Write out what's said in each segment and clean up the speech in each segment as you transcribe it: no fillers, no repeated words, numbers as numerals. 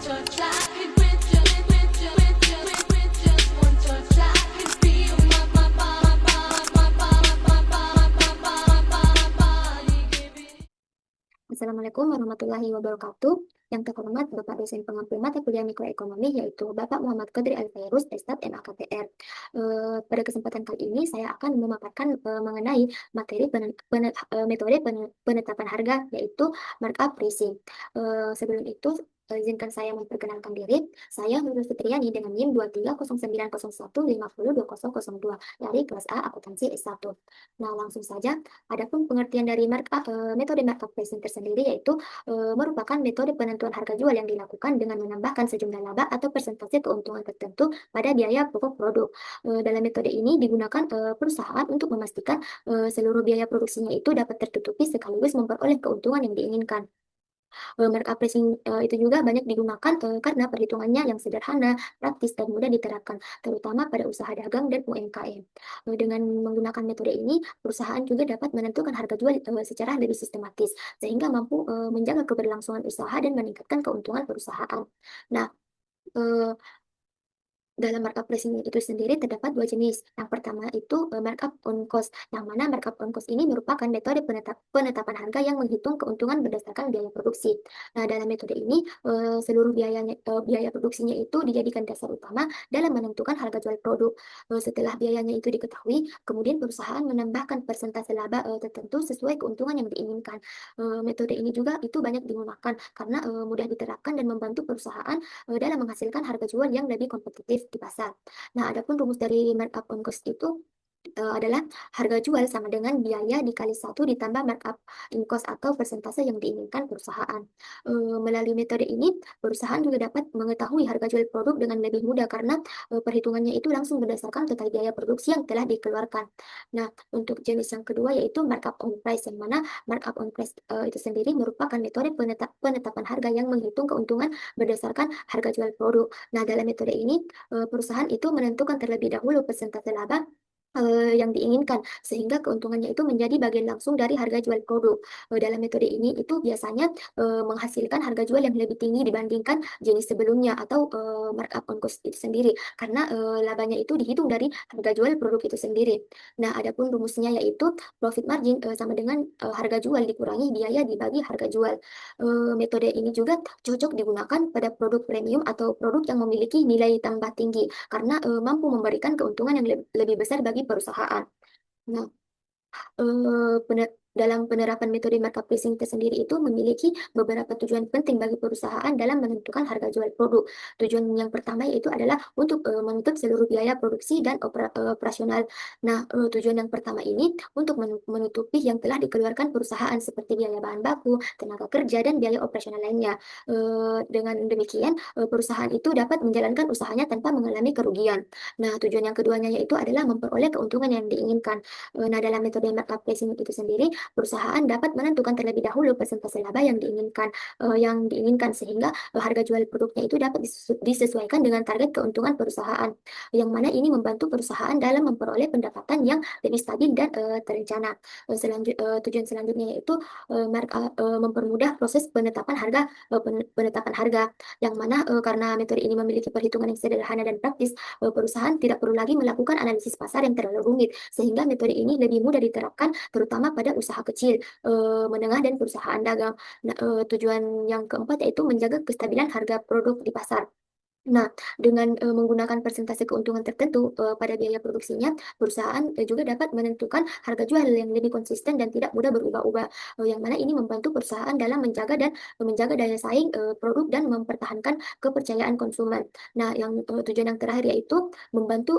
touch, I could with just one touch, I could feel my body giving. Assalamualaikum warahmatullahi wabarakatuh. Yang terhormat Bapak dosen pengampu mata kuliah mikroekonomi yaitu Bapak Muhammad Qadri Alfairuz, Estat MAKPR. Pada kesempatan kali ini saya akan memaparkan mengenai materi metode penetapan harga yaitu markup pricing. Sebelum itu izinkan saya memperkenalkan diri. Saya Nurul Fitriani dengan NIM 23091502002 dari kelas A akuntansi S1. Nah, langsung saja. Adapun pengertian dari metode markup pricing tersendiri yaitu merupakan metode penentuan harga jual yang dilakukan dengan menambahkan sejumlah laba atau persentase keuntungan tertentu pada biaya pokok produk. Dalam metode ini digunakan perusahaan untuk memastikan seluruh biaya produksinya itu dapat tertutupi sekaligus memperoleh keuntungan yang diinginkan. Markup pricing itu juga banyak digunakan karena perhitungannya yang sederhana, praktis, dan mudah diterapkan, terutama pada usaha dagang dan UMKM. Dengan menggunakan metode ini, perusahaan juga dapat menentukan harga jual secara lebih sistematis, sehingga mampu menjaga keberlangsungan usaha dan meningkatkan keuntungan perusahaan. Nah, eh, dalam markup pricing itu sendiri terdapat dua jenis. Yang pertama itu markup on cost, yang mana markup on cost ini merupakan metode penetapan harga yang menghitung keuntungan berdasarkan biaya produksi. Nah, dalam metode ini seluruh biaya produksinya itu dijadikan dasar utama dalam menentukan harga jual produk. Setelah biayanya itu diketahui, kemudian perusahaan menambahkan persentase laba tertentu sesuai keuntungan yang diinginkan. Metode ini juga itu banyak digunakan karena mudah diterapkan dan membantu perusahaan dalam menghasilkan harga jual yang lebih kompetitif di pasar. Nah, adapun rumus dari markup on cost itu adalah harga jual sama dengan biaya dikali satu ditambah markup in cost atau persentase yang diinginkan perusahaan. Melalui metode ini, perusahaan juga dapat mengetahui harga jual produk dengan lebih mudah karena perhitungannya itu langsung berdasarkan total biaya produksi yang telah dikeluarkan. Nah, untuk jenis yang kedua yaitu markup on price, yang mana markup on price itu sendiri merupakan metode penetapan harga yang menghitung keuntungan berdasarkan harga jual produk. Nah, dalam metode ini, perusahaan itu menentukan terlebih dahulu persentase laba yang diinginkan sehingga keuntungannya itu menjadi bagian langsung dari harga jual produk. Dalam metode ini itu biasanya menghasilkan harga jual yang lebih tinggi dibandingkan jenis sebelumnya atau markup on cost itu sendiri karena labanya itu dihitung dari harga jual produk itu sendiri. Nah, adapun rumusnya yaitu profit margin sama dengan harga jual dikurangi biaya dibagi harga jual. Metode ini juga cocok digunakan pada produk premium atau produk yang memiliki nilai tambah tinggi karena mampu memberikan keuntungan yang lebih besar bagi perusahaan. Nah, dalam penerapan metode markup pricing tersendiri itu memiliki beberapa tujuan penting bagi perusahaan dalam menentukan harga jual produk. Tujuan yang pertama yaitu adalah untuk menutup seluruh biaya produksi dan operasional. Nah, tujuan yang pertama ini untuk menutupi yang telah dikeluarkan perusahaan seperti biaya bahan baku, tenaga kerja, dan biaya operasional lainnya. Dengan demikian, perusahaan itu dapat menjalankan usahanya tanpa mengalami kerugian. Nah, tujuan yang keduanya yaitu adalah memperoleh keuntungan yang diinginkan. Nah, dalam metode markup pricing itu sendiri, perusahaan dapat menentukan terlebih dahulu persentase laba yang diinginkan sehingga harga jual produknya itu dapat disesuaikan dengan target keuntungan perusahaan. Yang mana ini membantu perusahaan dalam memperoleh pendapatan yang lebih stabil dan terencana. Tujuan selanjutnya yaitu mempermudah proses penetapan harga yang mana karena metode ini memiliki perhitungan yang sederhana dan praktis, perusahaan tidak perlu lagi melakukan analisis pasar yang terlalu rumit sehingga metode ini lebih mudah diterapkan terutama pada usaha kecil, menengah, dan perusahaan dagang. Nah, tujuan yang keempat yaitu menjaga kestabilan harga produk di pasar. Nah, dengan menggunakan persentase keuntungan tertentu pada biaya produksinya, perusahaan juga dapat menentukan harga jual yang lebih konsisten dan tidak mudah berubah-ubah. Yang mana ini membantu perusahaan dalam menjaga daya saing produk dan mempertahankan kepercayaan konsumen. Nah, tujuan yang terakhir yaitu membantu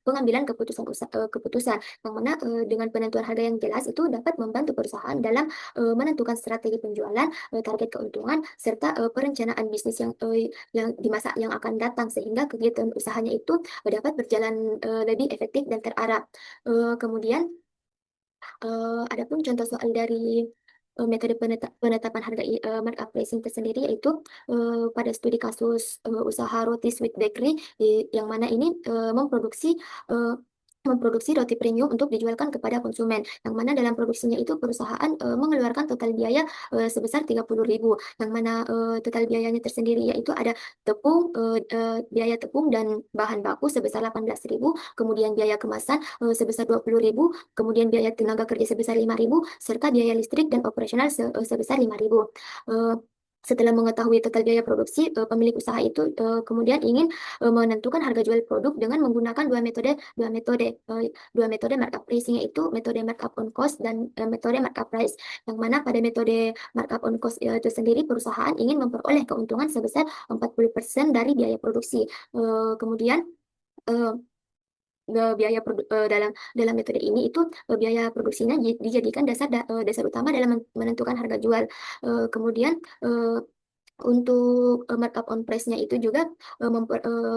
pengambilan keputusan yang mana dengan penentuan harga yang jelas itu dapat membantu perusahaan dalam menentukan strategi penjualan, target keuntungan, serta perencanaan bisnis yang di masa yang akan datang sehingga kegiatan usahanya itu dapat berjalan lebih efektif dan terarah. Kemudian adapun contoh soal dari metode penetapan harga markup pricing tersendiri yaitu pada studi kasus usaha roti Sweet Bakery yang mana ini memproduksi memproduksi roti premium untuk dijualkan kepada konsumen, yang mana dalam produksinya itu perusahaan mengeluarkan total biaya sebesar 30.000, yang mana total biayanya tersendiri yaitu ada tepung, biaya tepung dan bahan baku sebesar 18.000, kemudian biaya kemasan sebesar 20.000, kemudian biaya tenaga kerja sebesar 5.000, serta biaya listrik dan operasional sebesar 5.000. Eh, Setelah mengetahui total biaya produksi, pemilik usaha itu kemudian ingin menentukan harga jual produk dengan menggunakan dua metode markup pricing, yaitu metode markup on cost dan metode markup price, yang mana pada metode markup on cost itu sendiri perusahaan ingin memperoleh keuntungan sebesar 40% dari biaya produksi. Kemudian eh, biaya dalam dalam metode ini itu biaya produksinya dijadikan dasar utama dalam menentukan harga jual. Kemudian untuk markup on price-nya itu juga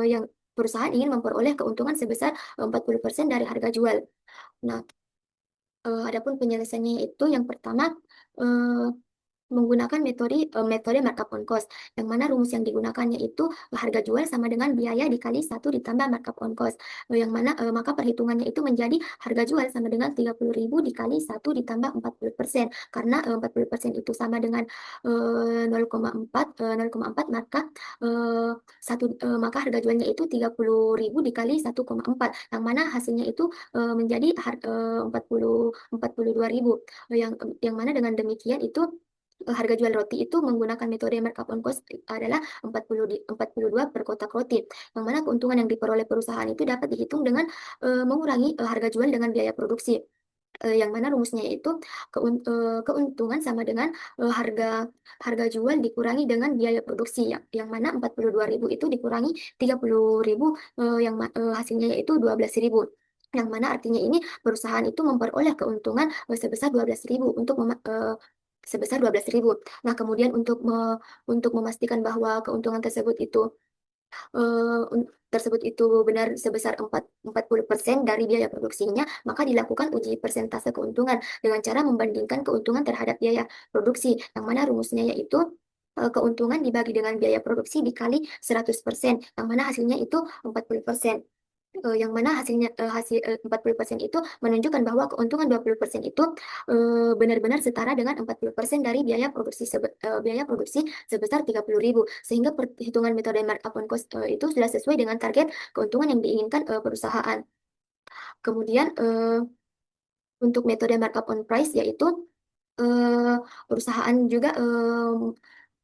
yang perusahaan ingin memperoleh keuntungan sebesar 40% dari harga jual. Nah, adapun penyelesaiannya itu yang pertama, eh, menggunakan metode markup on cost, yang mana rumus yang digunakannya itu harga jual sama dengan biaya dikali 1 ditambah markup on cost, yang mana maka perhitungannya itu menjadi harga jual sama dengan 30.000 dikali 1 ditambah 40%, karena 40% itu sama dengan 0,4, 0,4, maka maka harga jualnya itu 30.000 dikali 1,4, yang mana hasilnya itu menjadi 42.000, yang mana dengan demikian itu harga jual roti itu menggunakan metode markup on cost adalah 42 per kotak roti, yang mana keuntungan yang diperoleh perusahaan itu dapat dihitung dengan mengurangi harga jual dengan biaya produksi. Yang mana rumusnya itu keuntungan sama dengan harga harga jual dikurangi dengan biaya produksi, yang mana 42.000 itu dikurangi 30.000, hasilnya yaitu 12.000, yang mana artinya ini perusahaan itu memperoleh keuntungan sebesar 12.000 sebesar 12.000. Nah, kemudian untuk memastikan bahwa keuntungan tersebut itu benar sebesar 40% dari biaya produksinya, maka dilakukan uji persentase keuntungan dengan cara membandingkan keuntungan terhadap biaya produksi, yang mana rumusnya yaitu keuntungan dibagi dengan biaya produksi dikali 100%, yang mana hasilnya itu 40%. Yang mana hasil 40% itu menunjukkan bahwa keuntungan 20% itu benar-benar setara dengan 40% dari biaya produksi sebesar 30.000, sehingga perhitungan metode markup on cost itu sudah sesuai dengan target keuntungan yang diinginkan perusahaan. Kemudian untuk metode markup on price, yaitu perusahaan juga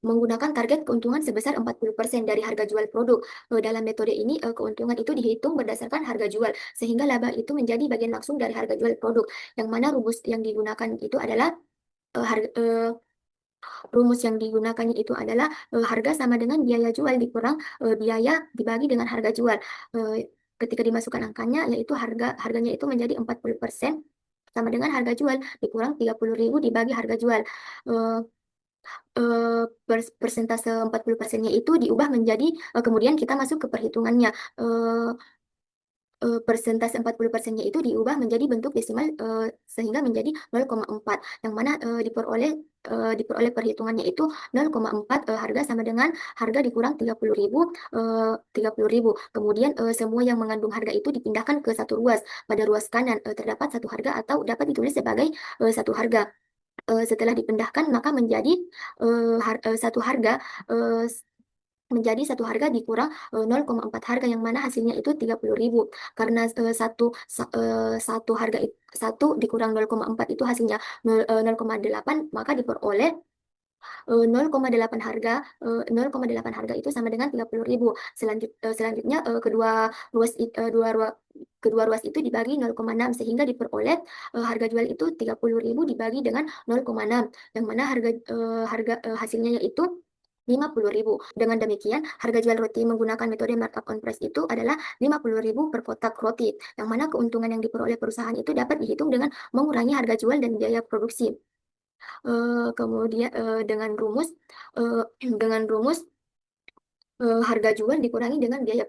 menggunakan target keuntungan sebesar 40% dari harga jual produk. Dalam metode ini, keuntungan itu dihitung berdasarkan harga jual, sehingga laba itu menjadi bagian langsung dari harga jual produk, yang mana rumus yang digunakannya itu adalah harga sama dengan biaya jual dikurang biaya dibagi dengan harga jual. Ketika dimasukkan angkanya, yaitu harganya itu menjadi 40% sama dengan harga jual dikurang 30.000 dibagi harga jual. Eh, Persentase 40%-nya itu diubah menjadi, kemudian kita masuk ke perhitungannya. Eh, Persentase 40%-nya itu diubah menjadi bentuk desimal, sehingga menjadi 0,4, yang mana diperoleh perhitungannya itu 0,4, harga sama dengan harga dikurang 30.000, 30.000. Kemudian semua yang mengandung harga itu dipindahkan ke satu ruas. Pada ruas kanan terdapat satu harga atau dapat ditulis sebagai satu harga. Setelah dipindahkan maka menjadi satu harga, eh, satu harga dikurang 0,4 harga, yang mana hasilnya itu 30.000, karena satu harga satu dikurang 0,4 itu hasilnya 0,8, maka diperoleh 0,8 harga itu sama dengan 30.000. Selanjutnya kedua ruas itu dibagi 0,6, sehingga diperoleh harga jual itu 30.000 dibagi dengan 0,6, yang mana hasilnya yaitu 50.000. Dengan demikian, harga jual roti menggunakan metode markup on price itu adalah 50.000 per kotak roti, yang mana keuntungan yang diperoleh perusahaan itu dapat dihitung dengan mengurangi harga jual dan biaya produksi. Kemudian eh, dengan rumus harga jual dikurangi dengan biaya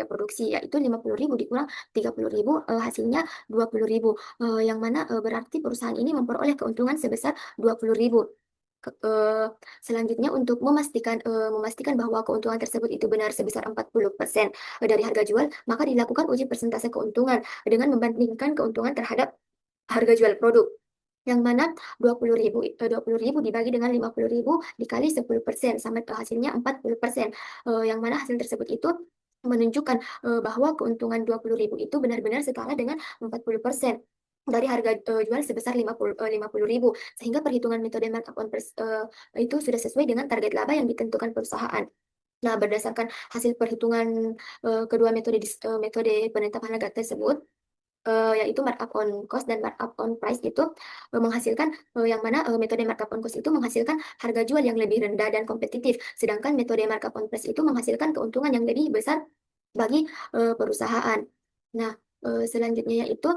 produksi, yaitu 50.000 dikurang 30.000, hasilnya 20.000, yang mana berarti perusahaan ini memperoleh keuntungan sebesar 20.000. Selanjutnya untuk memastikan bahwa keuntungan tersebut itu benar sebesar 40% dari harga jual, maka dilakukan uji persentase keuntungan dengan membandingkan keuntungan terhadap harga jual produk. Yang mana 20.000 dibagi dengan 50.000 dikali 10% sama hasilnya 40%. Yang mana hasil tersebut itu menunjukkan bahwa keuntungan 20.000 itu benar-benar setara dengan 40% dari harga jual sebesar 50.000, sehingga perhitungan metode markup on price itu sudah sesuai dengan target laba yang ditentukan perusahaan. Nah, berdasarkan hasil perhitungan kedua metode penetapan harga tersebut, yaitu markup on cost dan markup on price itu menghasilkan yang mana metode markup on cost itu menghasilkan harga jual yang lebih rendah dan kompetitif, sedangkan metode markup on price itu menghasilkan keuntungan yang lebih besar bagi perusahaan. Nah, selanjutnya yaitu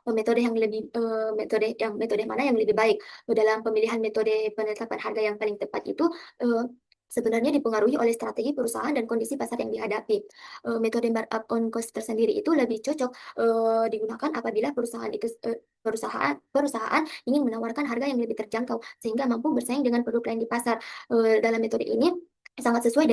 metode mana yang lebih baik. Dalam pemilihan metode penetapan harga yang paling tepat itu sebenarnya dipengaruhi oleh strategi perusahaan dan kondisi pasar yang dihadapi. Metode markup on cost tersendiri itu lebih cocok digunakan apabila perusahaan ingin menawarkan harga yang lebih terjangkau sehingga mampu bersaing dengan produk lain di pasar. Dalam metode ini sangat sesuai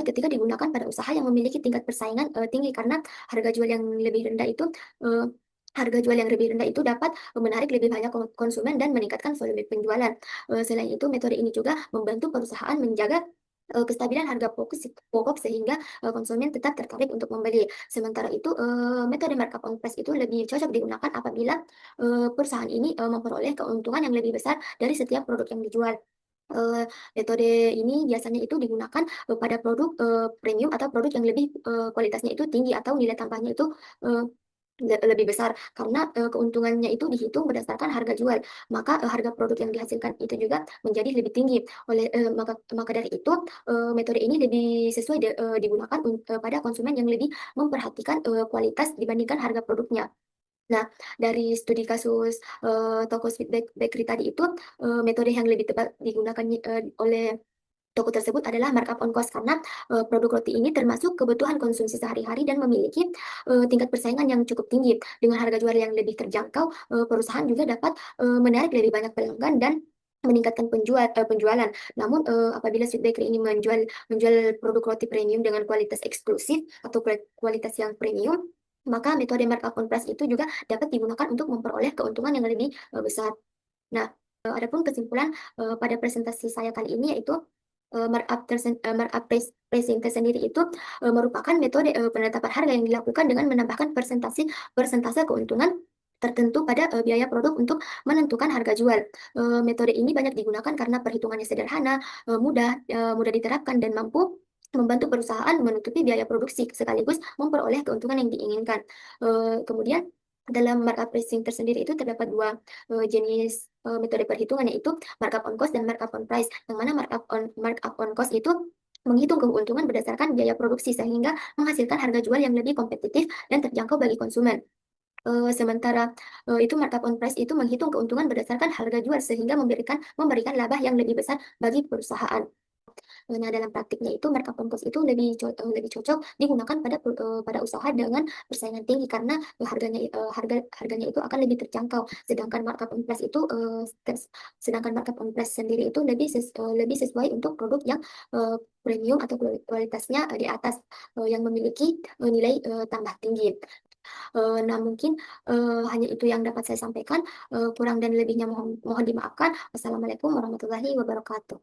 ketika digunakan pada usaha yang memiliki tingkat persaingan tinggi, karena harga jual yang lebih rendah itu eh, harga jual yang lebih rendah itu dapat menarik lebih banyak konsumen dan meningkatkan volume penjualan. Selain itu, metode ini juga membantu perusahaan menjaga kestabilan harga pokok sehingga konsumen tetap tertarik untuk membeli. Sementara itu, metode markup on price itu lebih cocok digunakan apabila perusahaan ini memperoleh keuntungan yang lebih besar dari setiap produk yang dijual. Metode ini biasanya itu digunakan pada produk premium atau produk yang lebih kualitasnya itu tinggi atau nilai tambahnya itu eh, lebih besar, karena keuntungannya itu dihitung berdasarkan harga jual, maka harga produk yang dihasilkan itu juga menjadi lebih tinggi. Maka dari itu metode ini lebih sesuai digunakan pada konsumen yang lebih memperhatikan kualitas dibandingkan harga produknya. Nah, dari studi kasus toko Sweet Bakery tadi itu, metode yang lebih tepat digunakan oleh toko tersebut adalah markup on cost, karena produk roti ini termasuk kebutuhan konsumsi sehari-hari dan memiliki tingkat persaingan yang cukup tinggi. Dengan harga jual yang lebih terjangkau, perusahaan juga dapat menarik lebih banyak pelanggan dan meningkatkan penjualan. Namun apabila Sweet Bakery ini menjual produk roti premium dengan kualitas eksklusif atau kualitas yang premium, maka metode markup on price itu juga dapat digunakan untuk memperoleh keuntungan yang lebih besar. Nah, adapun kesimpulan pada presentasi saya kali ini yaitu markup pricing tersendiri itu merupakan metode penetapan harga yang dilakukan dengan menambahkan persentase keuntungan tertentu pada biaya produk untuk menentukan harga jual. Metode ini banyak digunakan karena perhitungannya sederhana, mudah diterapkan dan mampu membantu perusahaan menutupi biaya produksi sekaligus memperoleh keuntungan yang diinginkan. Kemudian dalam markup pricing tersendiri itu terdapat dua jenis metode perhitungan, yaitu markup on cost dan markup on price. Yang mana markup on cost itu menghitung keuntungan berdasarkan biaya produksi sehingga menghasilkan harga jual yang lebih kompetitif dan terjangkau bagi konsumen. Sementara itu markup on price itu menghitung keuntungan berdasarkan harga jual sehingga memberikan laba yang lebih besar bagi perusahaan. Nah, dalam praktiknya itu markup on cost itu lebih cocok digunakan pada usaha dengan persaingan tinggi, karena harganya itu akan lebih terjangkau. Sedangkan markup on price sendiri itu lebih sesuai untuk produk yang premium atau kualitasnya di atas, yang memiliki nilai tambah tinggi. Nah, mungkin hanya itu yang dapat saya sampaikan. Kurang dan lebihnya mohon dimaafkan. Wassalamualaikum warahmatullahi wabarakatuh.